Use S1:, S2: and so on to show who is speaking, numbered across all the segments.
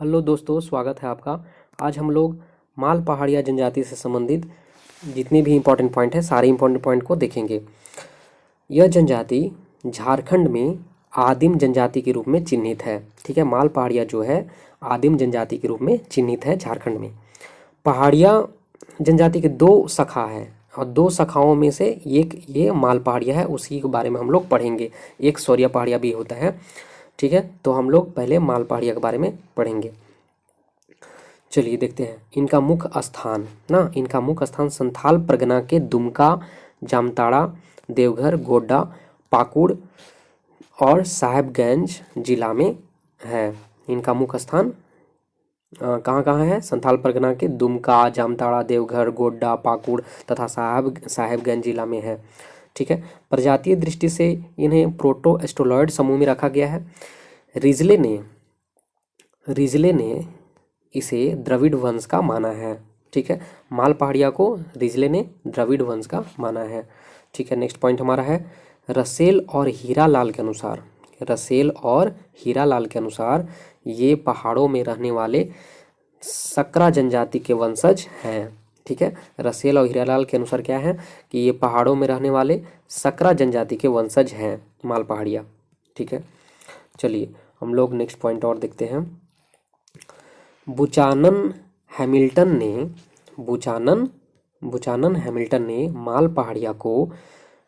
S1: Hello दोस्तों, स्वागत है आपका। आज हम लोग माल पहाड़िया जनजाति से संबंधित जितने भी इम्पोर्टेंट पॉइंट हैं सारे इम्पोर्टेंट पॉइंट को देखेंगे। यह जनजाति झारखंड में आदिम जनजाति के रूप में चिन्हित है। ठीक है, माल पहाड़िया जो है आदिम जनजाति के रूप में चिन्हित है झारखंड में। पहाड़िया जनजाति के दो शाखा है और दो शाखाओं में से एक ये माल पहाड़िया है, उसी के बारे में हम लोग पढ़ेंगे। एक सौरिया पहाड़िया भी होता है। ठीक है, तो हम लोग पहले माल पहाड़िया के बारे में पढ़ेंगे। चलिए देखते हैं इनका मुख्य स्थान इनका मुख्य स्थान संथाल परगना के दुमका, जामताड़ा, देवघर, गोड्डा, पाकुड़ और साहेबगंज जिला में है। इनका मुख्य स्थान कहाँ कहाँ है? संथाल परगना के दुमका, जामताड़ा, देवघर, गोड्डा, पाकुड़ तथा साहेबगंज जिला में है। ठीक है, प्रजातीय दृष्टि से इन्हें प्रोटो एस्ट्रोलॉयड समूह में रखा गया है। रिजले ने इसे द्रविड़ वंश का माना है। ठीक है, माल पहाड़िया को रिजले ने द्रविड़ वंश का माना है। ठीक है, नेक्स्ट पॉइंट हमारा है रसेल और हीरालाल के अनुसार ये पहाड़ों में रहने वाले सकरा जनजाति के वंशज हैं। ठीक है, रसेल और हीरालाल के अनुसार क्या है कि ये पहाड़ों में रहने वाले सकरा जनजाति के वंशज हैं माल पहाड़िया। ठीक है, चलिए हम लोग नेक्स्ट पॉइंट और देखते हैं। बुचानन हैमिल्टन ने माल पहाड़िया को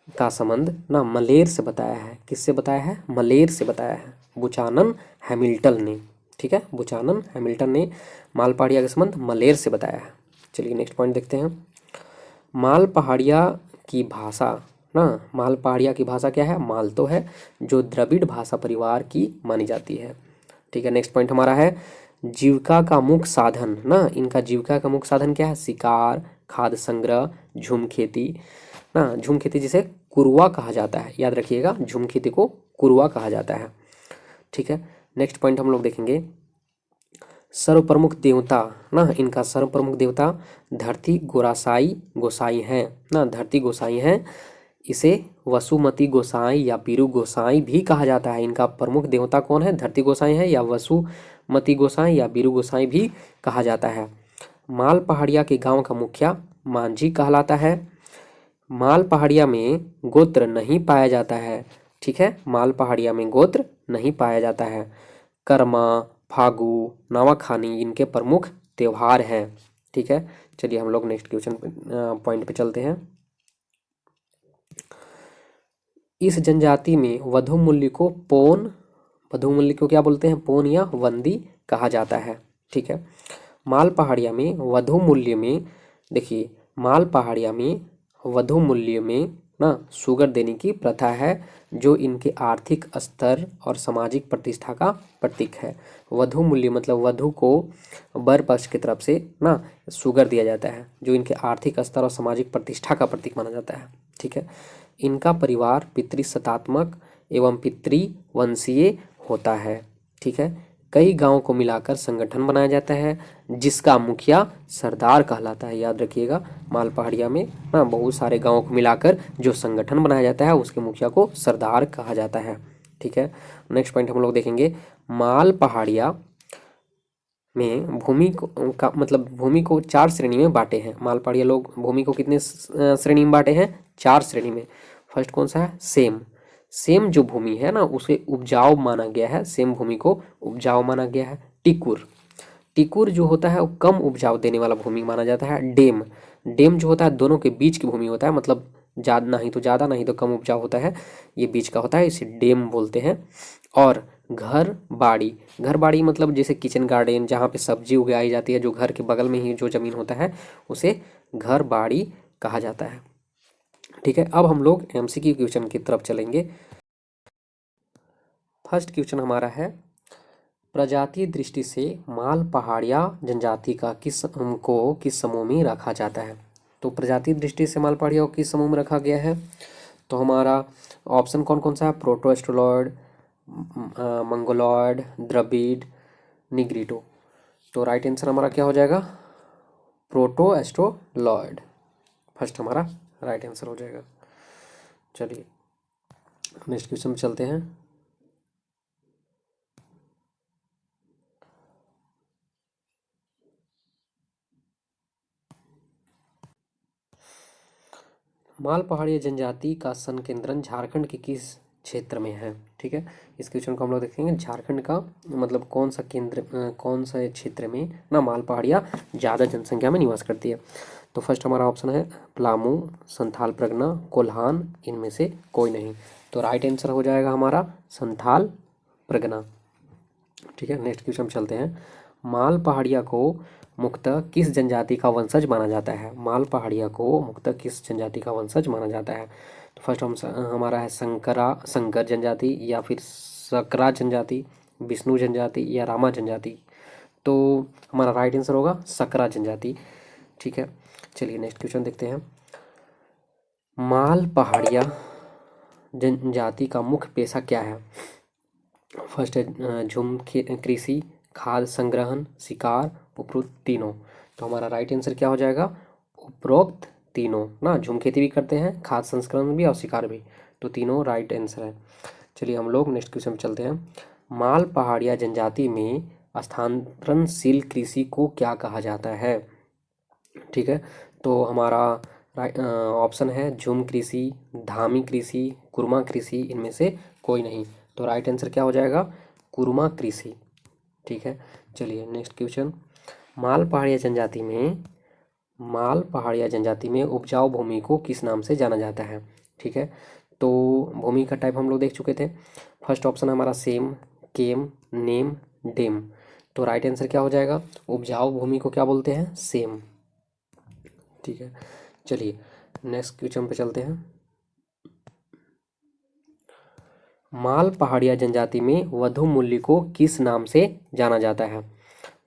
S1: का संबंध मलेर से बताया है। किससे बताया है? मलेर से बताया है बुचानन हैमिल्टन ने। ठीक है, बुचानन हैमिल्टन ने माल पहाड़िया का संबंध मलेर से बताया है। चलिए नेक्स्ट पॉइंट देखते हैं। माल पहाड़िया की भाषा क्या है? माल तो है, जो द्रविड़ भाषा परिवार की मानी जाती है। ठीक है, नेक्स्ट पॉइंट हमारा है जीविका का मुख्य साधन इनका जीविका का मुख्य साधन क्या है? शिकार, खाद्य संग्रह, झूम खेती झूम खेती जिसे कुरुआ कहा जाता है। याद रखिएगा, झूम खेती को कुरुआ कहा जाता है। ठीक है, नेक्स्ट पॉइंट हम लोग देखेंगे सर्व प्रमुख देवता इनका सर्व प्रमुख देवता धरती गोसाई हैं। इसे वसुमती गोसाई या बीरू गोसाई भी कहा जाता है। इनका प्रमुख देवता कौन है? धरती गोसाई है या वसुमती गोसाई या बीरू गोसाई भी कहा जाता है। माल पहाड़िया के गांव का मुखिया मांझी कहलाता है। माल पहाड़िया में गोत्र नहीं पाया जाता है। ठीक है, माल पहाड़िया में गोत्र नहीं पाया जाता है। कर्मा, फागु, नवाखानी इनके प्रमुख त्योहार हैं। ठीक है, चलिए हम लोग नेक्स्ट क्वेश्चन पॉइंट पे चलते हैं। इस जनजाति में वधु मूल्य को क्या बोलते हैं? पोन या वंदी कहा जाता है। ठीक है, माल पहाड़िया में वधु मूल्य में देखिए, माल पहाड़िया में वधु मूल्य में सुगर देने की प्रथा है, जो इनके आर्थिक स्तर और सामाजिक प्रतिष्ठा का प्रतीक है। वधु मूल्य मतलब वधु को वर पक्ष की तरफ से सुगर दिया जाता है, जो इनके आर्थिक स्तर और सामाजिक प्रतिष्ठा का प्रतीक माना जाता है। ठीक है, इनका परिवार पितृसत्तात्मक एवं पितृवंशीय होता है। ठीक है, कई गांवों को मिलाकर संगठन बनाया जाता है, जिसका मुखिया सरदार कहलाता है। याद रखिएगा, माल पहाड़िया में बहुत सारे गांवों को मिलाकर जो संगठन बनाया जाता है उसके मुखिया को सरदार कहा जाता है। ठीक है, नेक्स्ट पॉइंट हम लोग देखेंगे। माल पहाड़िया में भूमि को 4 श्रेणी में बांटे हैं। माल पहाड़िया लोग भूमि को कितने श्रेणी में बांटे हैं? 4 श्रेणी में। फर्स्ट कौन सा है? सेम जो भूमि है उसे उपजाऊ माना गया है। सेम भूमि को उपजाऊ माना गया है। टिकुर जो होता है वो कम उपजाऊ देने वाला भूमि माना जाता है। डेम जो होता है दोनों के बीच की भूमि होता है, मतलब ज़्यादा नहीं तो ज़्यादा नहीं तो कम उपजाऊ होता है, ये बीच का होता है, इसे डेम बोलते हैं। और घर बाड़ी मतलब जैसे किचन गार्डन, जहाँ पे सब्जी उगाई जाती है, जो घर के बगल में ही जो ज़मीन होता है उसे घर बाड़ी कहा जाता है। ठीक है, अब हम लोग एमसीक्यू क्वेश्चन की तरफ चलेंगे। फर्स्ट क्वेश्चन हमारा है प्रजातीय दृष्टि से माल पहाड़िया जनजाति का किस समूह में रखा जाता है? तो प्रजातीय दृष्टि से माल पहाड़िया को किस समूह में रखा गया है? तो हमारा ऑप्शन कौन कौन सा है? Proto australoid, mongoloid, Dravid, negrito. तो राइट आंसर हमारा क्या हो जाएगा? प्रोटो एस्ट्रोलॉयड फर्स्ट हमारा राइट आंसर हो जाएगा। चलिए नेक्स्ट क्वेश्चन में चलते हैं। माल पहाड़ी जनजाति का संकेंद्रण झारखंड के किस क्षेत्र में है? ठीक है, इस क्वेश्चन को हम लोग देखेंगे। झारखंड का मतलब कौन सा केंद्र, कौन सा क्षेत्र में ना माल पहाड़ियाँ ज़्यादा जनसंख्या में निवास करती है? तो फर्स्ट हमारा ऑप्शन है पलामू, संथाल परगना, कोल्हान, इनमें से कोई नहीं। तो राइट आंसर हो जाएगा हमारा संथाल परगना। ठीक है, नेक्स्ट क्वेश्चन चलते हैं। माल पहाड़िया को मुख्यतः किस जनजाति का वंशज माना जाता है? माल पहाड़िया को मुख्यतः किस जनजाति का वंशज माना जाता है? तो फर्स्ट हमारा है संकर जनजाति, या फिर सकरा जनजाति, विष्णु जनजाति, या रामा जनजाति। तो हमारा राइट आंसर होगा सकरा जनजाति। ठीक है, चलिए नेक्स्ट क्वेश्चन देखते हैं। माल पहाड़िया जनजाति का मुख्य पेशा क्या है? फर्स्ट है झूम कृषि, खाद्य संग्रहण, शिकार, उपरोक्त तीनों। तो हमारा राइट आंसर क्या हो जाएगा? उपरोक्त तीनों ना। झूम खेती भी करते हैं, खाद्य संस्करण भी और शिकार भी, तो तीनों राइट आंसर है। चलिए हम लोग नेक्स्ट क्वेश्चन में चलते हैं। माल पहाड़िया जनजाति में स्थानांतरणशील कृषि को क्या कहा जाता है? ठीक है, तो हमारा ऑप्शन है झूम कृषि, धामी कृषि, कुरमा कृषि, इनमें से कोई नहीं। तो राइट आंसर क्या हो जाएगा? कुरमा कृषि। ठीक है, चलिए नेक्स्ट क्वेश्चन। माल पहाड़िया जनजाति में उपजाऊ भूमि को किस नाम से जाना जाता है? ठीक है, तो भूमि का टाइप हम लोग देख चुके थे। फर्स्ट ऑप्शन हमारा सेम, केम, नेम, डेम। तो राइट आंसर क्या हो जाएगा? उपजाऊ भूमि को क्या बोलते हैं? सेम। ठीक है, चलिए नेक्स्ट क्वेश्चन पे चलते हैं। माल पहाड़िया जनजाति में वधु मूल्य को किस नाम से जाना जाता है?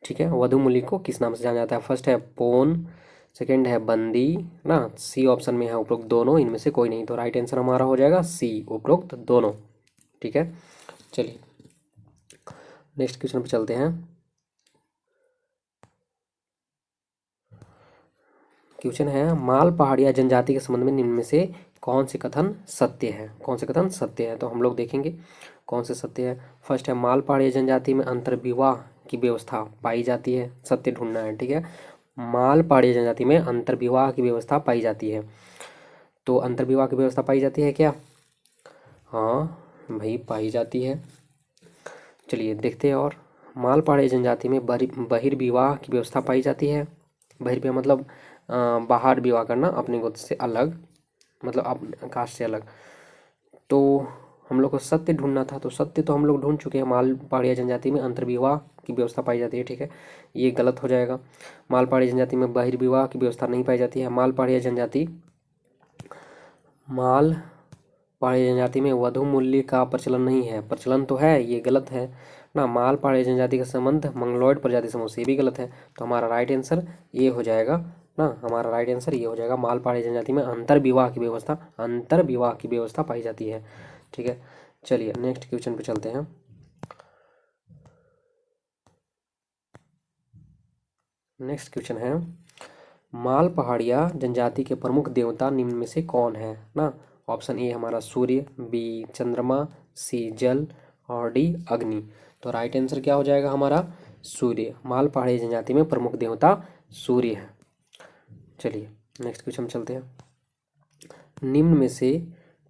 S1: ठीक है, वधु मूल्य को किस नाम से जाना जाता है? फर्स्ट है पोन, सेकंड है बंदी ना, सी ऑप्शन में है उपरोक्त दोनों, इनमें से कोई नहीं। तो राइट आंसर हमारा हो जाएगा सी, उपरोक्त दोनों। ठीक है, चलिए नेक्स्ट क्वेश्चन पे चलते हैं। क्वेश्चन है माल पहाड़िया जनजाति के संबंध में निम्न में से कौन से कथन सत्य है? कौन से कथन सत्य है? तो हम लोग देखेंगे कौन से सत्य है। फर्स्ट है माल पहाड़िया जनजाति में अंतर्विवाह की व्यवस्था पाई जाती है, सत्य ढूंढना है। ठीक है, माल पहाड़िया जनजाति में अंतर्विवाह की व्यवस्था पाई जाती है। तो अंतर्विवाह की व्यवस्था पाई जाती है क्या? हाँ भाई, पाई जाती है। चलिए देखते हैं। और माल पहाड़िया जनजाति में बहिर्विवाह की व्यवस्था पाई जाती है। बहिर्विवाह मतलब बाहर विवाह करना, अपने गोत्र से अलग, मतलब अपने कास्ट से अलग। तो हम लोग को सत्य ढूंढना था, तो सत्य तो हम लोग ढूंढ चुके हैं। माल पहाड़िया जनजाति में अंतर्विवाह की व्यवस्था पाई जाती है। ठीक है, ये गलत हो जाएगा। माल पहाड़िया जनजाति में बहिर्विवाह की व्यवस्था नहीं पाई जाती है। माल पहाड़िया जनजाति में वधु मूल्य का प्रचलन नहीं है। प्रचलन तो है, ये गलत है ना। माल पहाड़िया जनजाति का संबंध मंगलोइड प्रजाति समूह से भी गलत है। तो हमारा राइट आंसर ये हो जाएगा ना, हमारा राइट आंसर ये हो जाएगा। माल पहाड़िया जनजाति में अंतर्विवाह की व्यवस्था पाई जाती है। ठीक है, चलिए नेक्स्ट क्वेश्चन पे चलते हैं। नेक्स्ट क्वेश्चन है माल पहाड़िया जनजाति के प्रमुख देवता निम्न में से कौन है ना? ऑप्शन ए हमारा सूर्य, बी चंद्रमा, सी जल, और डी अग्नि। तो राइट आंसर क्या हो जाएगा हमारा? सूर्य। माल पहाड़िया जनजाति में प्रमुख देवता सूर्य है। चलिए नेक्स्ट क्वेश्चन चलते हैं। निम्न में से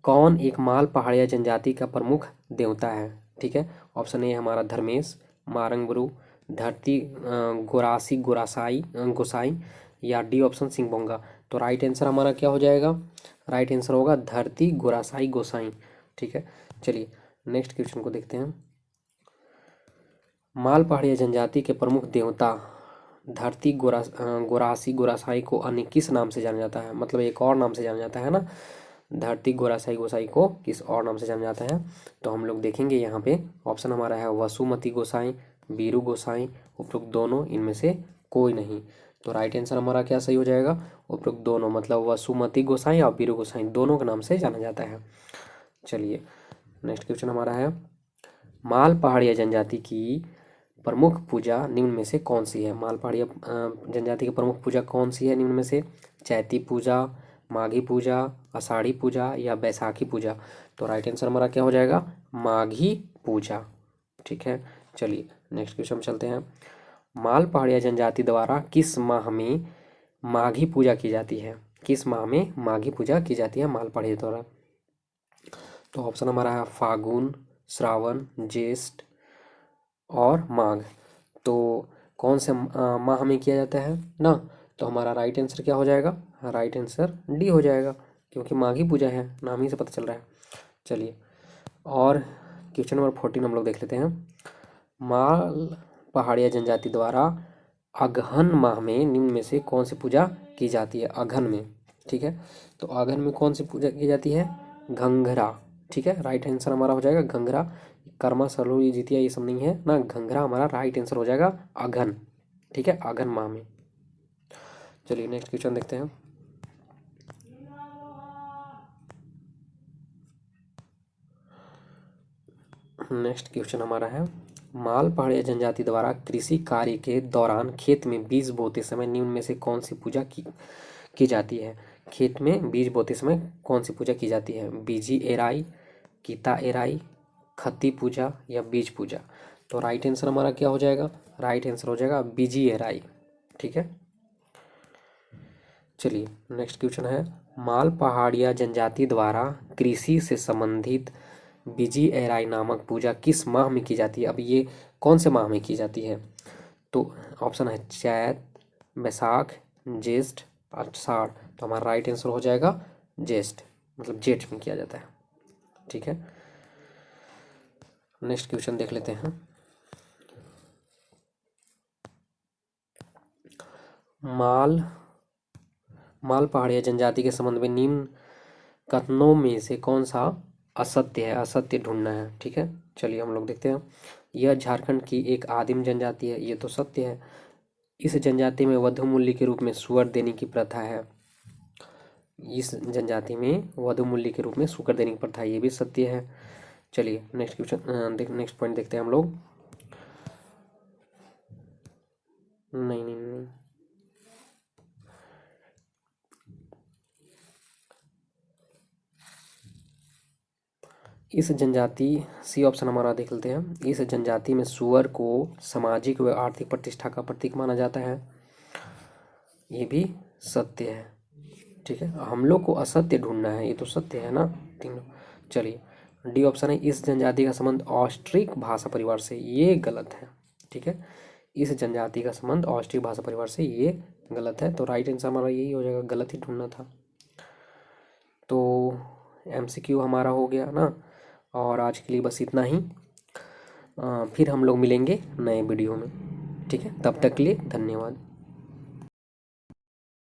S1: कौन एक माल पहाड़िया जनजाति का प्रमुख देवता है? ठीक है, ऑप्शन ए हमारा धर्मेश, मारंगबरू, धरती गोरासी गोसाई, या डी ऑप्शन सिंहभोंगा। तो राइट आंसर हमारा क्या हो जाएगा? राइट आंसर होगा धरती गोरासाई गोसाई। ठीक है, चलिए नेक्स्ट क्वेश्चन को देखते हैं। माल पहाड़िया जनजाति के प्रमुख देवता धरती गोरासी गोरासाई को अन्य किस नाम से जाना जाता है? मतलब एक और नाम से जाना जाता है ना, धरती गोरासाई गोसाई को किस और नाम से जाना जाता है? तो हम लोग देखेंगे यहाँ पे ऑप्शन हमारा है वसुमती गोसाई, बीरू गोसाई, उपरोक्त दोनों, इनमें से कोई नहीं। तो राइट आंसर हमारा क्या सही हो जाएगा? उपरोक्त दोनों, मतलब वसुमती गोसाई और बीरू गोसाई दोनों के नाम से जाना जाता है। चलिए नेक्स्ट क्वेश्चन हमारा है माल पहाड़िया जनजाति की प्रमुख पूजा निम्न में से कौन सी है? माल पहाड़िया जनजाति की प्रमुख पूजा कौन सी है निम्न में से? चैती पूजा, माघी पूजा, आषाढ़ी पूजा, या बैसाखी पूजा। तो राइट आंसर हमारा क्या हो जाएगा? माघी पूजा। ठीक है, चलिए नेक्स्ट क्वेश्चन चलते हैं। माल पहाड़िया जनजाति द्वारा किस माह में माघी पूजा की जाती है? किस माह में माघी पूजा की जाती है माल पहाड़ियों द्वारा? तो ऑप्शन हमारा है फागुन, श्रावण, ज्येष्ठ और माघ। तो कौन से माह में किया जाता है ना? तो हमारा राइट आंसर क्या हो जाएगा? राइट आंसर डी हो जाएगा, क्योंकि माघी पूजा है, नाम ही से पता चल रहा है। चलिए, और क्वेश्चन नंबर 14 हम लोग देख लेते हैं। माल पहाड़िया जनजाति द्वारा अगहन माह में निम्न में से कौन सी पूजा की जाती है? अगहन में, ठीक है। तो अगहन में कौन सी पूजा की जाती है? घंघरा, ठीक है। राइट आंसर हमारा हो जाएगा घंघरा। कर्मा, सरहुल, जितिया ये सब नहीं है ना, घंघरा हमारा राइट आंसर हो जाएगा अगहन, ठीक है, अगहन माह में। चलिए नेक्स्ट क्वेश्चन देखते हैं। नेक्स्ट क्वेश्चन हमारा है, माल पहाड़िया जनजाति द्वारा कृषि कार्य के दौरान खेत में बीज बोते समय निम्न में से कौन सी पूजा की जाती है? खेत में बीज बोते समय कौन सी पूजा की जाती है? बीजी एराई, कीता एराई, खत्ती पूजा या बीज पूजा? तो राइट आंसर हमारा क्या हो जाएगा? राइट आंसर हो जाएगा बीजी एराई, ठीक है। चलिए नेक्स्ट क्वेश्चन है, माल पहाड़िया जनजाति द्वारा कृषि से संबंधित बीजी एराई नामक पूजा किस माह में की जाती है? अब ये कौन से माह में की जाती है? तो ऑप्शन है चैत, बैसाख, ज्येष्ठ, आषाढ़। तो हमारा राइट आंसर हो जाएगा ज्येष्ठ, मतलब जेठ में किया जाता है, ठीक है। नेक्स्ट क्वेश्चन देख लेते हैं। माल पहाड़िया जनजाति के संबंध में निम्न कथनों में से कौन सा असत्य है? असत्य ढूंढना है, ठीक है। चलिए हम लोग देखते हैं। यह झारखंड की एक आदिम जनजाति है, ये तो सत्य है। इस जनजाति में वधु मूल्य के रूप में सुअर देने की प्रथा है। इस जनजाति में वधु मूल्य के रूप में सुअर देने की प्रथा है, ये भी सत्य है। चलिए नेक्स्ट क्वेश्चन नेक्स्ट पॉइंट देखते हैं हम लोग। नहीं नहीं नहीं, इस जनजाति, सी ऑप्शन हमारा देख लेते हैं। इस जनजाति में सुअर को सामाजिक व आर्थिक प्रतिष्ठा का प्रतीक माना जाता है, ये भी सत्य है, ठीक है। हम लोग को असत्य ढूंढना है, ये तो सत्य है ना तीनों। चलिए डी ऑप्शन है, इस जनजाति का संबंध ऑस्ट्रिक भाषा परिवार से, ये गलत है, ठीक है। इस जनजाति का संबंध ऑस्ट्रिक भाषा परिवार से, ये गलत है। तो राइट आंसर हमारा यही हो जाएगा, गलत ही ढूंढना था। तो एमसीक्यू हमारा हो गया ना, और आज के लिए बस इतना ही। फिर हम लोग मिलेंगे नए वीडियो में, ठीक है। तब तक के लिए धन्यवाद।